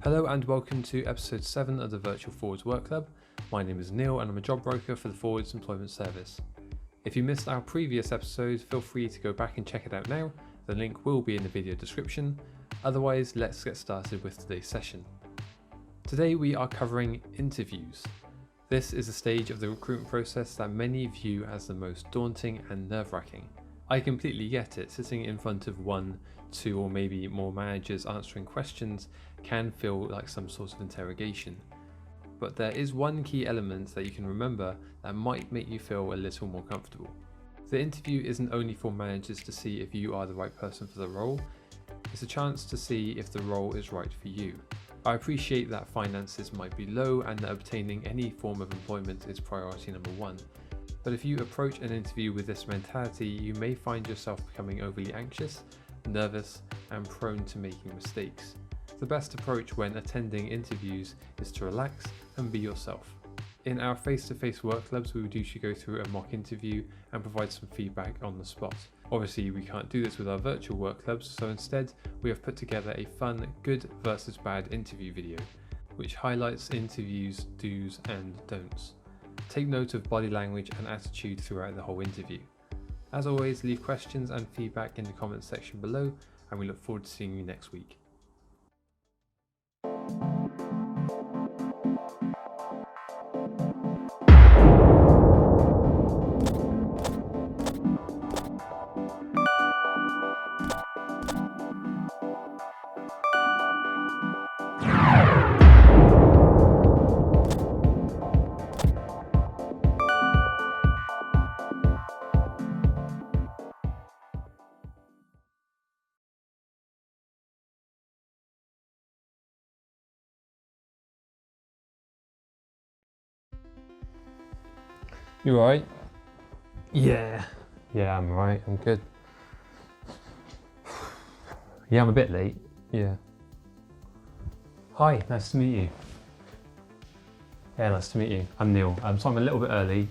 Hello and welcome to episode 7 of the Virtual Forwards Work Club. My name is Neil and I'm a job broker for the Forwards Employment Service. If you missed our previous episode, feel free to go back and check it out now. The link will be in the video description. Otherwise, let's get started with today's session. Today we are covering interviews. This is a stage of the recruitment process that many view as the most daunting and nerve-wracking. I completely get it. Sitting in front of 1, 2 or maybe more managers answering questions can feel like some sort of interrogation. But there is one key element that you can remember that might make you feel a little more comfortable. The interview isn't only for managers to see if you are the right person for the role, it's a chance to see if the role is right for you. I appreciate that finances might be low and that obtaining any form of employment is priority number 1. But if you approach an interview with this mentality, you may find yourself becoming overly anxious, nervous, and prone to making mistakes. The best approach when attending interviews is to relax and be yourself. In our face-to-face work clubs, we would usually go through a mock interview and provide some feedback on the spot. Obviously, we can't do this with our virtual work clubs, so instead, we have put together a fun good versus bad interview video, which highlights interviews' do's and don'ts. Take note of body language and attitude throughout the whole interview. As always, leave questions and feedback in the comments section below, and we look forward to seeing you next week. You alright? Yeah, I'm alright, I'm good. Yeah, I'm a bit late, yeah. Hi, nice to meet you. Yeah, nice to meet you. I'm Neil, so I'm a little bit early,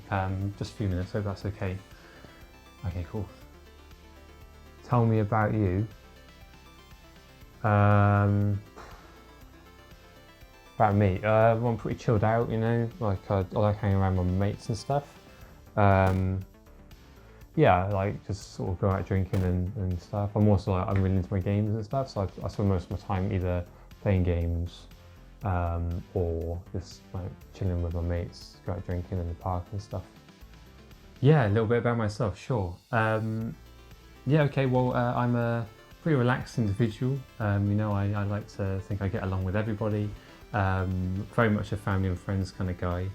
just a few minutes, hope that's okay. Okay, cool. Tell me about you. About me, well, I'm pretty chilled out, you know, like I like hanging around with my mates and stuff. Yeah, like just sort of go out drinking and stuff. I'm also like, I'm really into my games and stuff, so I spend most of my time either playing games or just like chilling with my mates, go out drinking in the park and stuff. Yeah, a little bit about myself, sure. Yeah, okay, well, I'm a pretty relaxed individual. You know, I like to think I get along with everybody. Very much a family and friends kind of guy.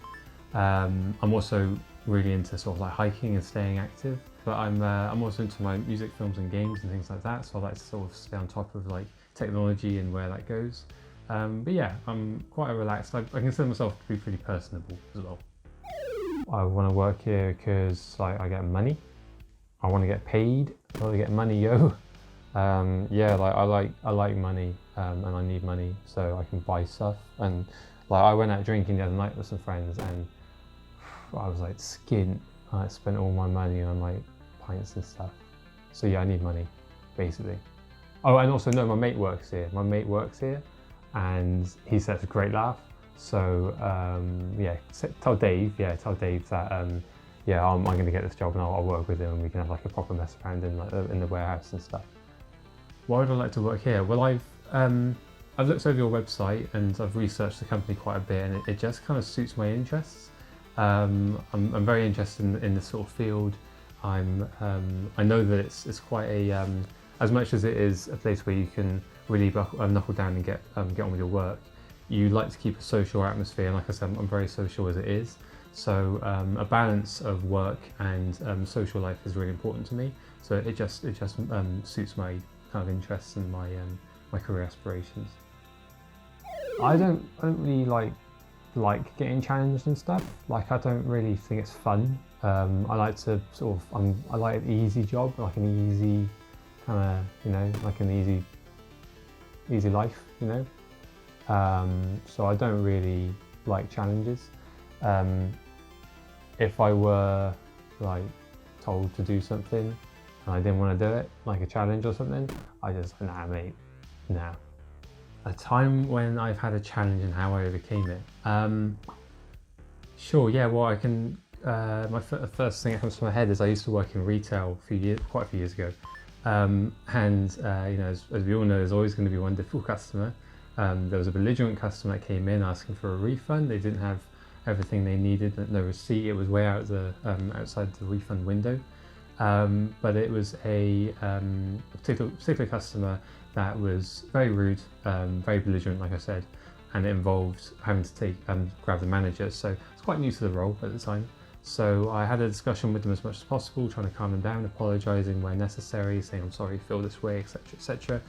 I'm also really into sort of like hiking and staying active, but I'm also into my music, films and games and things like that, so I like to sort of stay on top of like technology and where that goes. But yeah, I'm quite relaxed. I consider myself to be pretty personable as well. I want to work here because like I get money. I want to get paid. I want to get money, yo. Yeah, like I like money and I need money so I can buy stuff. And like I went out drinking the other night with some friends and I was like skint. I spent all my money on like pints and stuff. So yeah, I need money, basically. Oh, and also no, my mate works here. My mate works here and he said it's a great laugh. So yeah, tell Dave that yeah, I'm going to get this job and I'll work with him and we can have like a proper mess around in like in the warehouse and stuff. Why would I like to work here? Well, I've looked over your website and I've researched the company quite a bit and it just kind of suits my interests. I'm very interested in this sort of field. I know that it's quite a as much as it is a place where you can really knuckle down and get on with your work. You like to keep a social atmosphere, and like I said, I'm very social as it is. So a balance of work and social life is really important to me. So it just suits my kind of interests and my career aspirations. I don't really like getting challenged and stuff. Like I don't really think it's fun. I like to sort of I like an easy job, like an easy kind of, you know, like an easy life, you know. So I don't really like challenges. If I were like told to do something and I didn't want to do it, like a challenge or something, I just, nah mate, nah. A time when I've had a challenge and how I overcame it. Sure, yeah, well I can, first thing that comes to my head is I used to work in retail quite a few years ago. You know, as we all know, there's always going to be one difficult customer. There was a belligerent customer that came in asking for a refund. They didn't have everything they needed, no receipt. It was way out outside the refund window. But it was a particular customer that was very rude, very belligerent, like I said, and it involved having to grab the manager. So it's quite new to the role at the time. So I had a discussion with them as much as possible, trying to calm them down, apologising where necessary, saying I'm sorry, feel this way, etc., etc.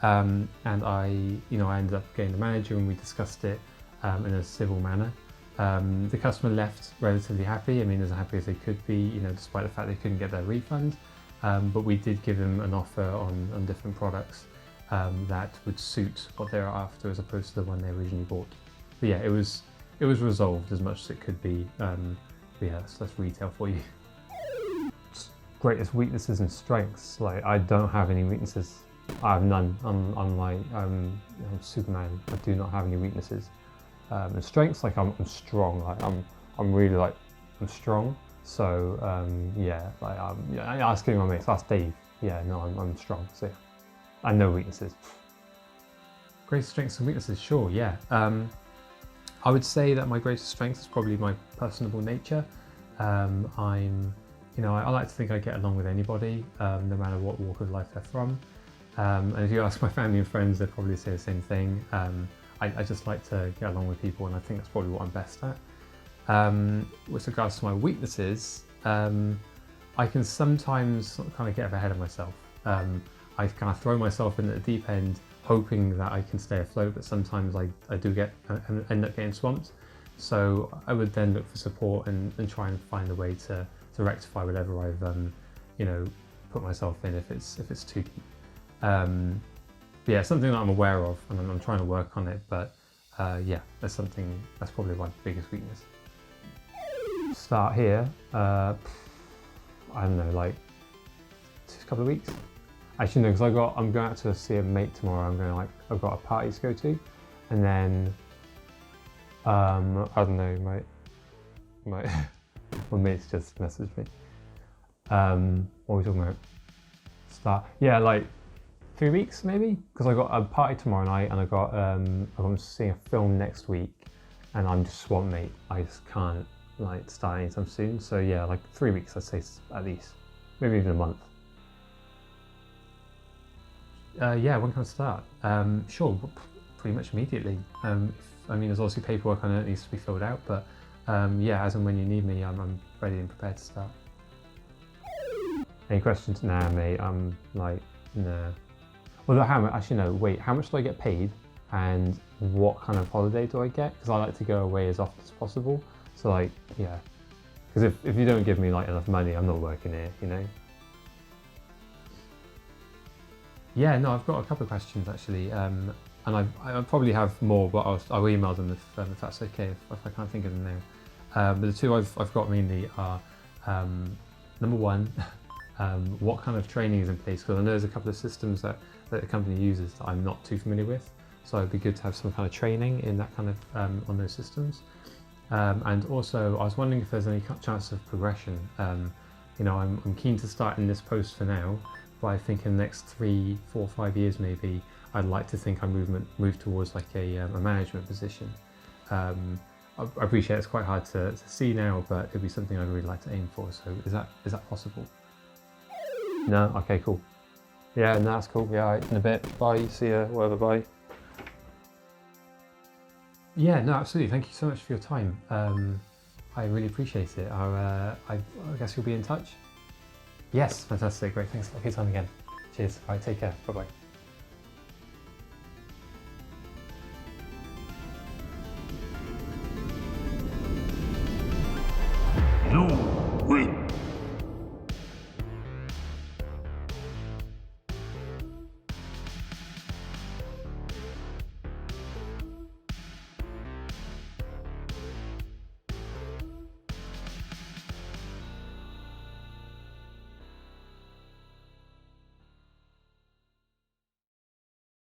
And I ended up getting the manager, and we discussed it in a civil manner. The customer left relatively happy. I mean, as happy as they could be, you know, despite the fact they couldn't get their refund. But we did give them an offer on different products that would suit what they were after, as opposed to the one they originally bought. But yeah, it was resolved as much as it could be. But yeah, that's retail for you. Greatest weaknesses and strengths. Like, I don't have any weaknesses. I have none. I'm Superman. I do not have any weaknesses. And strengths, like I'm strong. Like I'm really like I'm strong. So yeah, like asking my mates, ask Dave. Yeah, no, I'm strong. So yeah, and no weaknesses. Greatest strengths and weaknesses, sure, yeah. I would say that my greatest strength is probably my personable nature. I like to think I get along with anybody, no matter what walk of life they're from. And if you ask my family and friends, they'd probably say the same thing. I just like to get along with people, and I think that's probably what I'm best at. With regards to my weaknesses, I can sometimes kind of get ahead of myself. I kind of throw myself in at the deep end, hoping that I can stay afloat, but sometimes I do end up getting swamped. So I would then look for support and try and find a way to rectify whatever I've put myself in if it's too deep. Yeah, something that I'm aware of, and I'm trying to work on it. But yeah, that's probably my biggest weakness. Start here. I don't know, like a couple of weeks. Actually, no, because I'm going out to see a mate tomorrow. I've got a party to go to, and then I don't know, my mate's just messaged me. What are we talking about? Start, yeah, like 3 weeks maybe, because I got a party tomorrow night, and I'm seeing a film next week, and I'm just swamped, mate. I just can't start anytime soon. So yeah, like 3 weeks, I'd say at least, maybe even a month. Yeah, when can I start? Sure, pretty much immediately. There's obviously paperwork on it that needs to be filled out, but yeah, as and when you need me, I'm ready and prepared to start. Any questions? Nah, mate, I'm like, nah. Although, how much do I get paid, and what kind of holiday do I get? Because I like to go away as often as possible. So like, yeah, because if you don't give me enough money, I'm not working here, you know? Yeah, no, I've got a couple of questions actually, and I probably have more, but I'll email them if that's okay, if I can't think of them now. But the two I've got mainly are, number one, what kind of training is in place? Because I know there's a couple of systems that the company uses that I'm not too familiar with, so it'd be good to have some kind of training in that kind of on those systems. And also, I was wondering if there's any chance of progression. I'm keen to start in this post for now. But I think in the next 3, 4, 5 years maybe, I'd like to think I move towards like a management position. I appreciate it's quite hard to see now, but it'd be something I'd really like to aim for. So is that possible? No? Okay, cool. Yeah, no, that's cool. Yeah, all right, in a bit. Bye, see ya, whatever, bye. Yeah, no, absolutely. Thank you so much for your time. I really appreciate it. I guess you'll be in touch. Yes, fantastic, great, thanks for your time again. Cheers, all right, take care, bye-bye. You win.